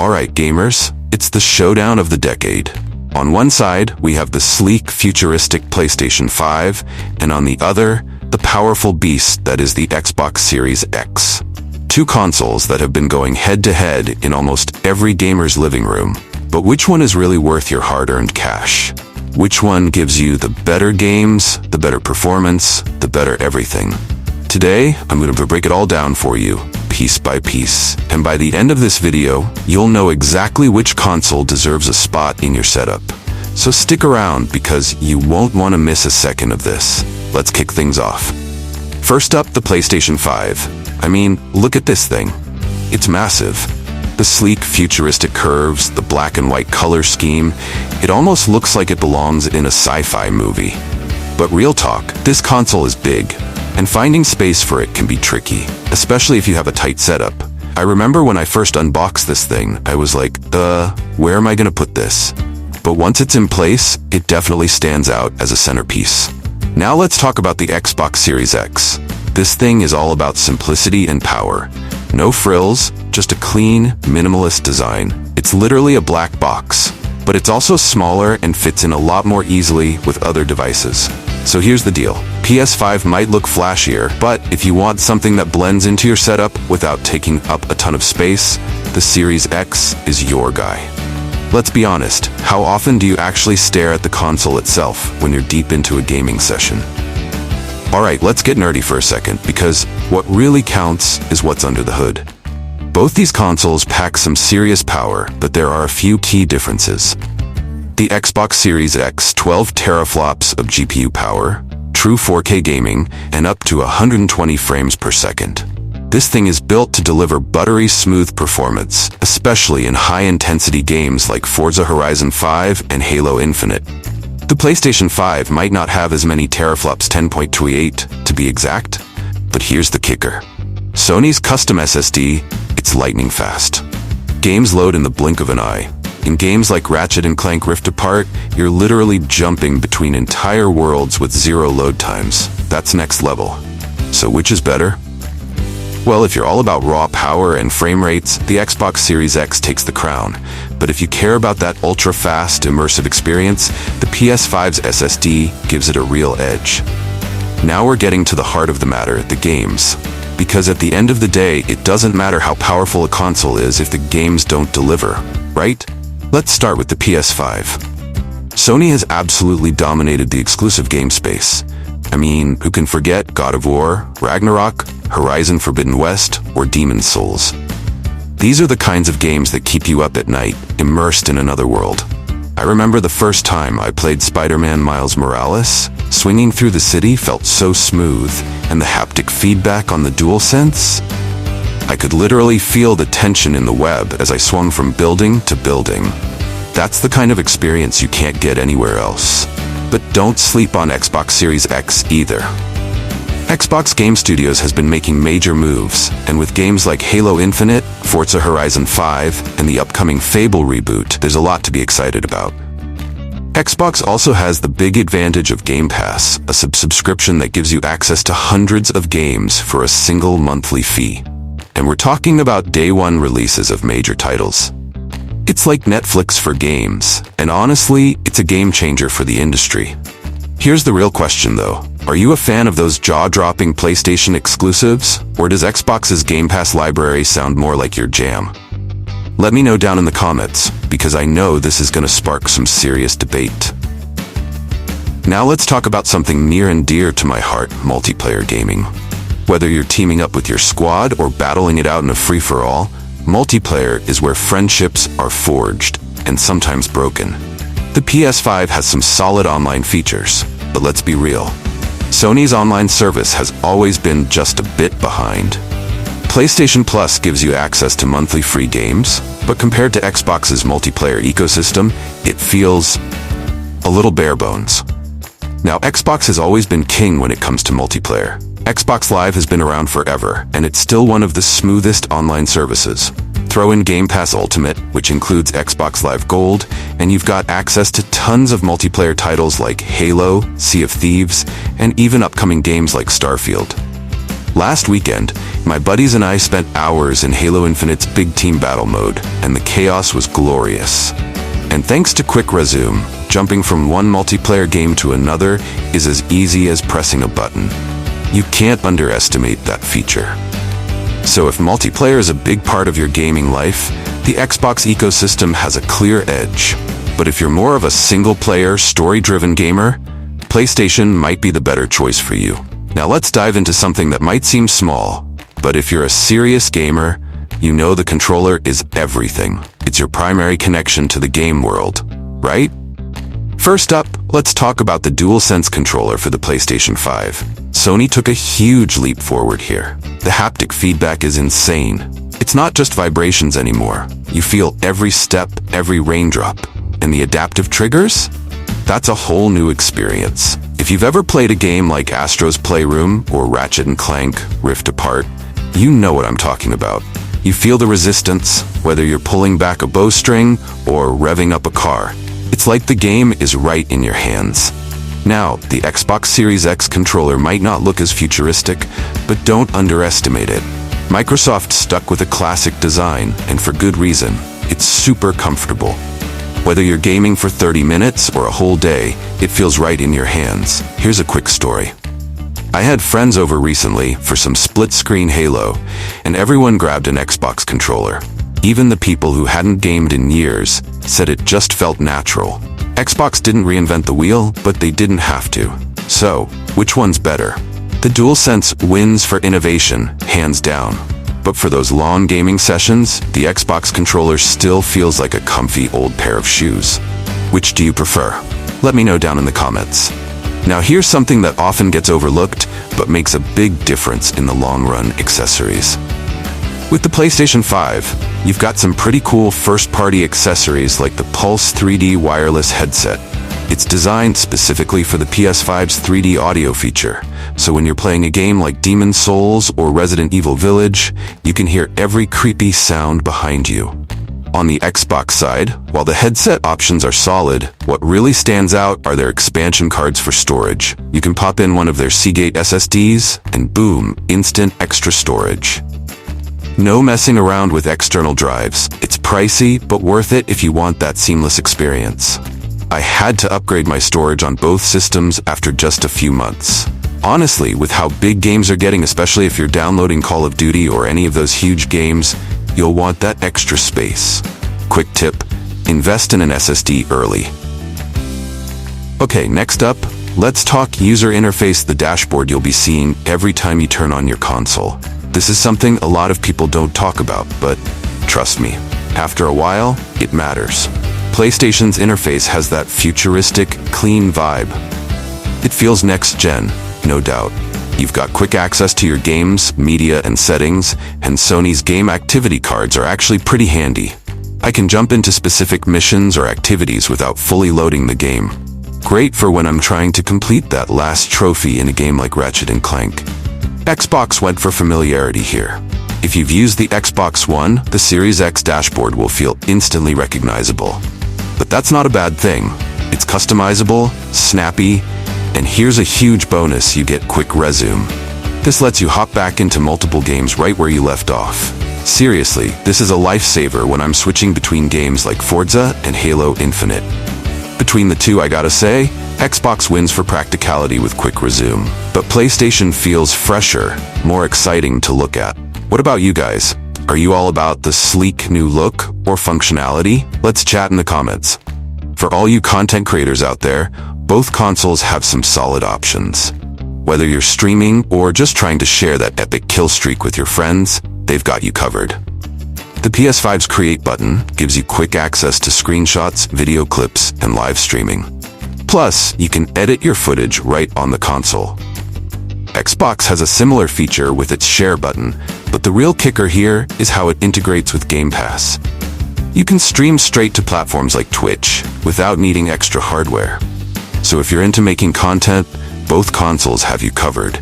Alright gamers, it's the showdown of the decade. On one side, we have the sleek, futuristic PlayStation 5, and on the other, the powerful beast that is the Xbox Series X. Two consoles that have been going head-to-head in almost every gamer's living room. But which one is really worth your hard-earned cash? Which one gives you the better games, the better performance, the better everything? Today, I'm going to break it all down for you, piece by piece. And by the end of this video, you'll know exactly which console deserves a spot in your setup. So stick around because you won't want to miss a second of this. Let's kick things off. First up, the PlayStation 5. I mean, look at this thing. It's massive. The sleek, futuristic curves, the black and white color scheme, it almost looks like it belongs in a sci-fi movie. But real talk, this console is big. And finding space for it can be tricky, especially if you have a tight setup. I remember when I first unboxed this thing, I was like, where am I gonna put this? But once it's in place, it definitely stands out as a centerpiece. Now let's talk about the Xbox Series X. This thing is all about simplicity and power. No frills, just a clean, minimalist design. It's literally a black box, but it's also smaller and fits in a lot more easily with other devices. So here's the deal. PS5 might look flashier, but if you want something that blends into your setup without taking up a ton of space, the Series X is your guy. Let's be honest, how often do you actually stare at the console itself when you're deep into a gaming session? Alright, let's get nerdy for a second, because what really counts is what's under the hood. Both these consoles pack some serious power, but there are a few key differences. The Xbox Series X 12 teraflops of GPU power, true 4K gaming, and up to 120 frames per second. This thing is built to deliver buttery smooth performance, especially in high-intensity games like Forza Horizon 5 and Halo Infinite. The PlayStation 5 might not have as many teraflops, 10.28 to be exact, but here's the kicker. Sony's custom SSD, it's lightning fast. Games load in the blink of an eye. In games like Ratchet & Clank Rift Apart, you're literally jumping between entire worlds with zero load times. That's next level. So which is better? Well, if you're all about raw power and frame rates, the Xbox Series X takes the crown. But if you care about that ultra-fast, immersive experience, the PS5's SSD gives it a real edge. Now we're getting to the heart of the matter, the games. Because at the end of the day, it doesn't matter how powerful a console is if the games don't deliver, right? Let's start with the PS5. Sony has absolutely dominated the exclusive game space. I mean, who can forget God of War, Ragnarok, Horizon Forbidden West, or Demon's Souls? These are the kinds of games that keep you up at night, immersed in another world. I remember the first time I played Spider-Man Miles Morales. Swinging through the city felt so smooth, and the haptic feedback on the DualSense? I could literally feel the tension in the web as I swung from building to building. That's the kind of experience you can't get anywhere else. But don't sleep on Xbox Series X either. Xbox Game Studios has been making major moves, and with games like Halo Infinite, Forza Horizon 5, and the upcoming Fable reboot, there's a lot to be excited about. Xbox also has the big advantage of Game Pass, a subscription that gives you access to hundreds of games for a single monthly fee. And we're talking about day one releases of major titles. It's like Netflix for games, and honestly, it's a game changer for the industry. Here's the real question though. Are you a fan of those jaw-dropping PlayStation exclusives, or does Xbox's Game Pass library sound more like your jam? Let me know down in the comments, because I know this is going to spark some serious debate. Now let's talk about something near and dear to my heart, multiplayer gaming. Whether you're teaming up with your squad or battling it out in a free-for-all, multiplayer is where friendships are forged, and sometimes broken. The PS5 has some solid online features, but let's be real. Sony's online service has always been just a bit behind. PlayStation Plus gives you access to monthly free games, but compared to Xbox's multiplayer ecosystem, it feels a little bare bones. Now, Xbox has always been king when it comes to multiplayer. Xbox Live has been around forever, and it's still one of the smoothest online services. Throw in Game Pass Ultimate, which includes Xbox Live Gold, and you've got access to tons of multiplayer titles like Halo, Sea of Thieves, and even upcoming games like Starfield. Last weekend, my buddies and I spent hours in Halo Infinite's big team battle mode, and the chaos was glorious. And thanks to Quick Resume, jumping from one multiplayer game to another is as easy as pressing a button. You can't underestimate that feature. So if multiplayer is a big part of your gaming life, the Xbox ecosystem has a clear edge. But if you're more of a single-player, story-driven gamer, PlayStation might be the better choice for you. Now let's dive into something that might seem small, but if you're a serious gamer, you know the controller is everything. It's your primary connection to the game world, right? First up, let's talk about the DualSense controller for the PlayStation 5. Sony took a huge leap forward here. The haptic feedback is insane. It's not just vibrations anymore. You feel every step, every raindrop. And the adaptive triggers? That's a whole new experience. If you've ever played a game like Astro's Playroom or Ratchet & Clank Rift Apart, you know what I'm talking about. You feel the resistance, whether you're pulling back a bowstring or revving up a car. It's like the game is right in your hands. Now, the Xbox Series X controller might not look as futuristic, but don't underestimate it. Microsoft stuck with a classic design, and for good reason. It's super comfortable. Whether you're gaming for 30 minutes or a whole day, it feels right in your hands. Here's a quick story. I had friends over recently for some split-screen Halo, and everyone grabbed an Xbox controller. Even the people who hadn't gamed in years said it just felt natural. Xbox didn't reinvent the wheel, but they didn't have to. So, which one's better? The DualSense wins for innovation, hands down. But for those long gaming sessions, the Xbox controller still feels like a comfy old pair of shoes. Which do you prefer? Let me know down in the comments. Now here's something that often gets overlooked, but makes a big difference in the long run: accessories. With the PlayStation 5, you've got some pretty cool first-party accessories like the Pulse 3D wireless headset. It's designed specifically for the PS5's 3D audio feature, so when you're playing a game like Demon's Souls or Resident Evil Village, you can hear every creepy sound behind you. On the Xbox side, while the headset options are solid, what really stands out are their expansion cards for storage. You can pop in one of their Seagate SSDs, and boom, instant extra storage. No messing around with external drives. It's pricey, but worth it if you want that seamless experience. I had to upgrade my storage on both systems after just a few months. Honestly, with how big games are getting, especially if you're downloading Call of Duty or any of those huge games, you'll want that extra space. Quick tip: invest in an SSD early. Okay, next up, let's talk user interface, the dashboard you'll be seeing every time you turn on your console. This is something a lot of people don't talk about, but trust me, after a while, it matters. PlayStation's interface has that futuristic, clean vibe. It feels next-gen, no doubt. You've got quick access to your games, media, and settings, and Sony's game activity cards are actually pretty handy. I can jump into specific missions or activities without fully loading the game. Great for when I'm trying to complete that last trophy in a game like Ratchet & Clank. Xbox went for familiarity here. If you've used the Xbox One, the Series X dashboard will feel instantly recognizable. But that's not a bad thing. It's customizable, snappy, and here's a huge bonus: you get Quick Resume. This lets you hop back into multiple games right where you left off. Seriously, this is a lifesaver when I'm switching between games like Forza and Halo Infinite. Between the two, I gotta say, Xbox wins for practicality with Quick Resume. But PlayStation feels fresher, more exciting to look at. What about you guys? Are you all about the sleek new look or functionality? Let's chat in the comments. For all you content creators out there, both consoles have some solid options. Whether you're streaming or just trying to share that epic kill streak with your friends, they've got you covered. The PS5's Create button gives you quick access to screenshots, video clips, and live streaming. Plus, you can edit your footage right on the console. Xbox has a similar feature with its Share button, but the real kicker here is how it integrates with Game Pass. You can stream straight to platforms like Twitch without needing extra hardware. So if you're into making content, both consoles have you covered.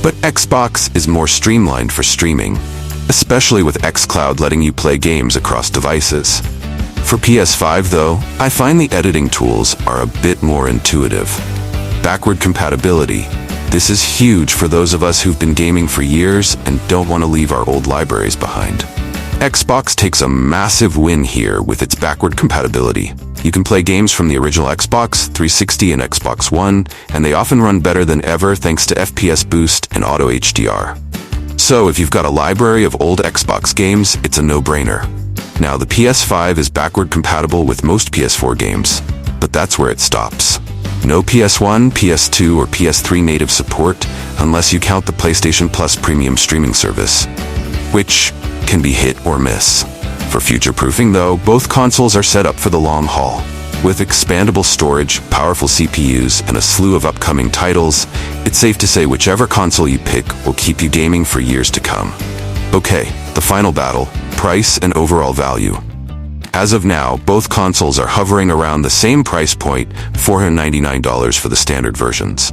But Xbox is more streamlined for streaming, especially with xCloud letting you play games across devices. For PS5 though, I find the editing tools are a bit more intuitive. Backward compatibility. This is huge for those of us who've been gaming for years and don't want to leave our old libraries behind. Xbox takes a massive win here with its backward compatibility. You can play games from the original Xbox 360 and Xbox One, and they often run better than ever thanks to FPS boost and auto HDR. So if you've got a library of old Xbox games, it's a no-brainer. Now, the PS5 is backward compatible with most PS4 games, but that's where it stops. No PS1, PS2, or PS3 native support unless you count the PlayStation Plus premium streaming service, which can be hit or miss. For future-proofing, though, both consoles are set up for the long haul. With expandable storage, powerful CPUs, and a slew of upcoming titles, it's safe to say whichever console you pick will keep you gaming for years to come. Okay, the final battle: price and overall value. As of now, both consoles are hovering around the same price point, $499 for the standard versions.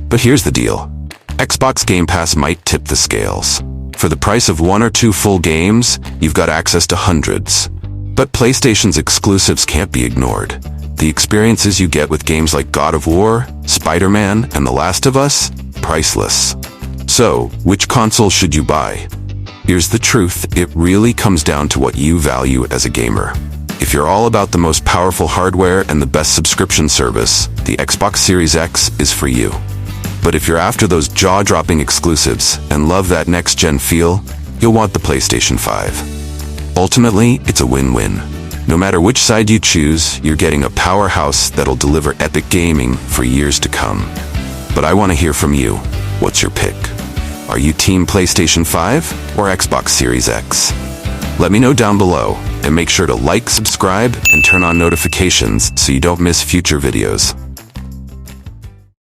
But here's the deal: Xbox Game Pass might tip the scales. For the price of 1 or 2 full games, you've got access to hundreds. But PlayStation's exclusives can't be ignored. The experiences you get with games like God of War, Spider-Man, and The Last of Us? Priceless. So, which console should you buy? Here's the truth: it really comes down to what you value as a gamer. If you're all about the most powerful hardware and the best subscription service, the Xbox Series X is for you. But if you're after those jaw-dropping exclusives and love that next-gen feel, you'll want the PlayStation 5. Ultimately, it's a win-win. No matter which side you choose, you're getting a powerhouse that'll deliver epic gaming for years to come. But I want to hear from you. What's your pick? Are you Team PlayStation 5 or Xbox Series X? Let me know down below, and make sure to like, subscribe, and turn on notifications so you don't miss future videos.